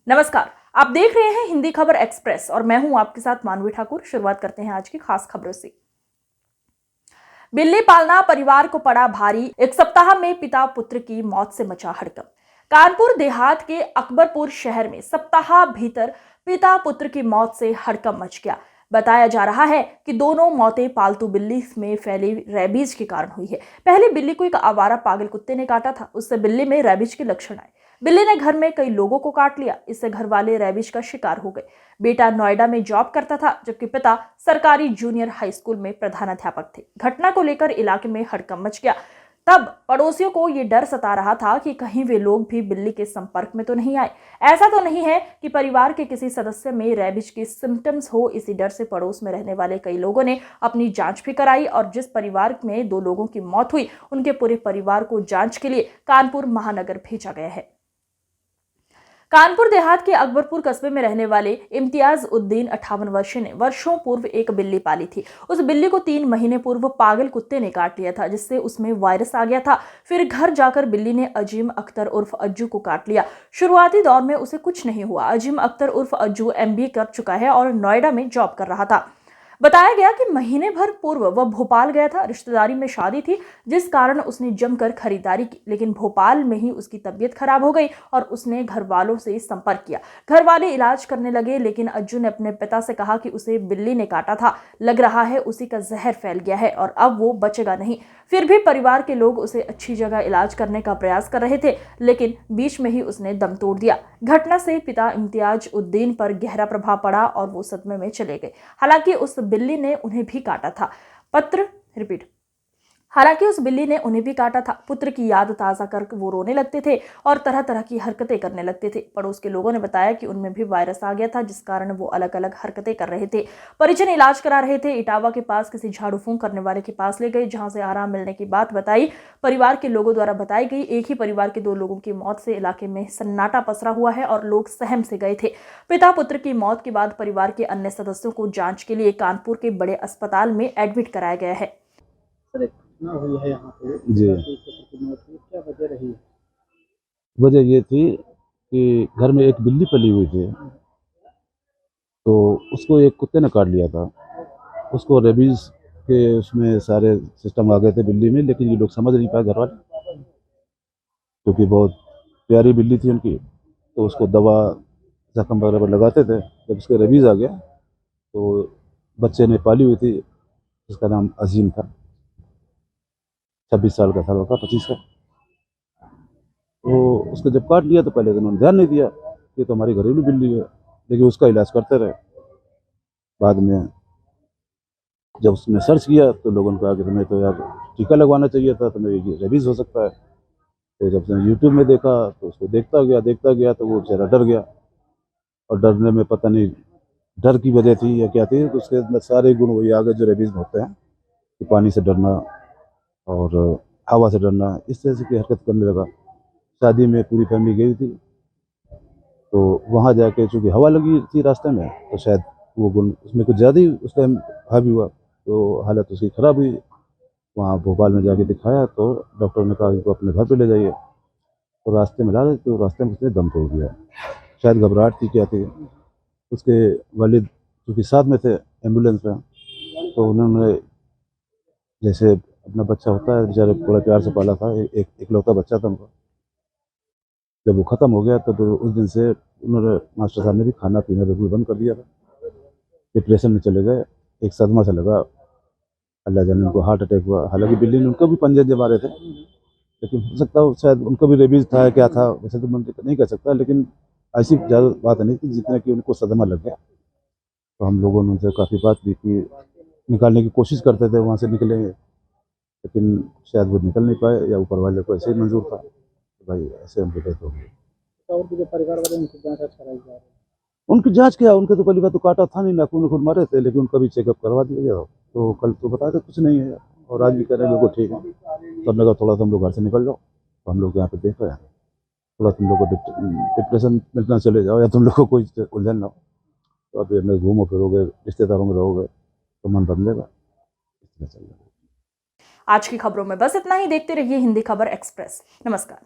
नमस्कार, आप देख रहे हैं हिंदी खबर एक्सप्रेस और मैं हूं आपके साथ मानवी ठाकुर। शुरुआत करते हैं आज की खास खबरों से। बिल्ली पालना परिवार को पड़ा भारी, एक सप्ताह में पिता पुत्र की मौत से मचा हड़कंप। कानपुर देहात के अकबरपुर शहर में सप्ताह भीतर पिता पुत्र की मौत से हड़कंप मच गया। बताया जा रहा है कि दोनों मौतें पालतू बिल्ली में फैली रैबीज के कारण हुई है। पहले बिल्ली को एक आवारा पागल कुत्ते ने काटा था, उससे बिल्ली में रैबीज के लक्षण आए। बिल्ली ने घर में कई लोगों को काट लिया, इससे घर वाले रैबीज का शिकार हो गए। बेटा नोएडा में जॉब करता था, जबकि पिता सरकारी जूनियर हाई स्कूल में प्रधानाध्यापक थे। घटना को लेकर इलाके में हड़कंप मच गया। तब पड़ोसियों को ये डर सता रहा था कि कहीं वे लोग भी बिल्ली के संपर्क में तो नहीं आए। ऐसा तो नहीं है कि परिवार के किसी सदस्य में रैबिज के सिम्टम्स हो। इसी डर से पड़ोस में रहने वाले कई लोगों ने अपनी जांच भी कराई और जिस परिवार में 2 लोगों की मौत हुई, उनके पूरे परिवार को जांच के लिए कानपुर महानगर भेजा गया है। कानपुर देहात के अकबरपुर कस्बे में रहने वाले इम्तियाज उद्दीन 58 वर्षीय ने वर्षों पूर्व एक बिल्ली पाली थी। उस बिल्ली को 3 महीने पूर्व पागल कुत्ते ने काट लिया था, जिससे उसमें वायरस आ गया था। फिर घर जाकर बिल्ली ने अजीम अख्तर उर्फ अज्जू को काट लिया। शुरुआती दौर में उसे कुछ नहीं हुआ। अजीम अख्तर उर्फ अज्जू MBA कर चुका है और नोएडा में जॉब कर रहा था। बताया गया कि महीने भर पूर्व वह भोपाल गया था। रिश्तेदारी में शादी थी, जिस कारण उसने जमकर खरीदारी की, लेकिन भोपाल में ही उसकी तबीयत खराब हो गई और उसने घर वालों से संपर्क किया। घर वाले इलाज करने लगे, लेकिन अज्जू ने अपने पिता से कहा कि उसे बिल्ली ने काटा था, लग रहा है उसी का जहर फैल गया है और अब वो बचेगा नहीं। फिर भी परिवार के लोग उसे अच्छी जगह इलाज करने का प्रयास कर रहे थे, लेकिन बीच में ही उसने दम तोड़ दिया। घटना से पिता इम्तियाज उद्दीन पर गहरा प्रभाव पड़ा और वो सदमे में चले गए। हालांकि उस बिल्ली ने उन्हें भी काटा था। हालांकि उस बिल्ली ने उन्हें भी काटा था। पुत्र की याद ताजा कर वो रोने लगते थे और तरह तरह की हरकतें करने लगते थे। पड़ोस के लोगों ने बताया कि उनमें भी वायरस आ गया था, जिस कारण वो अलग अलग हरकतें कर रहे थे। परिजन इलाज करा रहे थे। इटावा के पास किसी झाड़ू फूंक करने वाले के पास ले गए, जहां से आराम मिलने की बात बताई परिवार के लोगों द्वारा बताई गई। एक ही परिवार के 2 लोगों की मौत से इलाके में सन्नाटा पसरा हुआ है और लोग सहम से गए थे। पिता पुत्र की मौत के बाद परिवार के अन्य सदस्यों को जांच के लिए कानपुर के बड़े अस्पताल में एडमिट कराया गया है। हुई है यहाँ पे जी। क्या वजह रही? वजह ये थी कि घर में एक बिल्ली पली हुई थी, तो उसको एक कुत्ते ने काट लिया था। उसको रेबीज के उसमें सारे सिस्टम आ गए थे बिल्ली में, लेकिन ये लोग समझ नहीं पाए घर वाले, क्योंकि बहुत प्यारी बिल्ली थी उनकी। तो उसको दवा जख्म वगैरह पर लगाते थे। जब उसके रेबीज आ गया तो बच्चे ने पाली हुई थी, जिसका नाम अजीम था। 26 साल का था, लड़का 25 का। तो उसको जब काट लिया तो पहले तो उन्होंने ध्यान नहीं दिया कि तो हमारी घरेलू बिल्ली है, लेकिन उसका इलाज करते रहे। बाद में जब उसने सर्च किया तो लोगों ने कहा कि तुम्हें तो यार टीका लगवाना चाहिए था, तुम्हें ये रेबीज़ हो सकता है। तो जब उसने यूट्यूब में देखा तो उसको देखता गया तो वो बेचारा डर गया। और डरने में पता नहीं डर की वजह थी या क्या थी, तो उसके अंदर सारे गुण वही आ गए जो रेबीज़ में होते हैं, कि पानी से डरना और हवा से डरना, इस तरह से की हरकत करने लगा। शादी में पूरी फैमिली गई थी, तो वहाँ जाके चूँकि हवा लगी थी रास्ते में, तो शायद वो गुण उसमें कुछ ज़्यादा ही उस टाइम हावी हुआ, तो हालत उसकी ख़राब हुई। वहाँ भोपाल में जाके दिखाया तो डॉक्टर ने कहा इनको अपने घर पे ले जाइए। तो रास्ते में ला रहे तो रास्ते में उसने दम तोड़ दिया। शायद घबराहट थी, क्या थी। उसके वालिद क्योंकि साथ में थे एम्बुलेंस में, तो उन्होंने जैसे अपना बच्चा होता है बेचारे बड़ा प्यार से पाला था, एक इकलौता बच्चा था उनका। जब वो ख़त्म हो गया तो फिर उस दिन से उन्होंने मास्टर साहब ने भी खाना पीना बिल्कुल बंद कर दिया था। डिप्रेशन में चले गए। एक सदमा सा लगा, अल्लाह जाने उनको हार्ट अटैक हुआ। हालांकि बिल्ली ने उनको भी पंजे दे मारे थे, लेकिन हो सकता है शायद उनको भी रेबीज़ था, क्या था वैसे तो मैं नहीं कह सकता, लेकिन ऐसी ज़्यादा बात नहीं थी जितना कि उनको सदमा लग गया। तो हम लोगों ने उनसे काफ़ी बात भी की, निकालने की कोशिश करते थे वहाँ से निकलेंगे, लेकिन शायद वो निकल नहीं पाए या ऊपर वाले को ऐसे ही मंजूर था, तो भाई ऐसे उनकी डेथ हो गई। और जो परिवार वाले उनकी जांच कराई जा रही है। उनकी जाँच क्या, उनके तो पहली बात तो काटा था नहीं, नाखून नुखून मारे थे, लेकिन उनका भी चेकअप करवा दिया गया। तो कल तो बताया था कुछ नहीं है, और आज भी कह रहे हैं बिल्कुल ठीक है। तो हमने कहा थोड़ा सा हम लोग घर से निकल जाओ, तो हम लोग यहाँ पे देख रहे हैं, थोड़ा तुम लोग को डिप्रेशन में ना चले जाओ या तुम लोग को कोई उलझन ना हो, तो अभी हमें घूमो फिरोगे, रिश्तेदारों में रहोगे तो मन बदलेगा, इस तरह चल रहा है। आज की खबरों में बस इतना ही। देखते रहिए हिंदी खबर एक्सप्रेस। नमस्कार।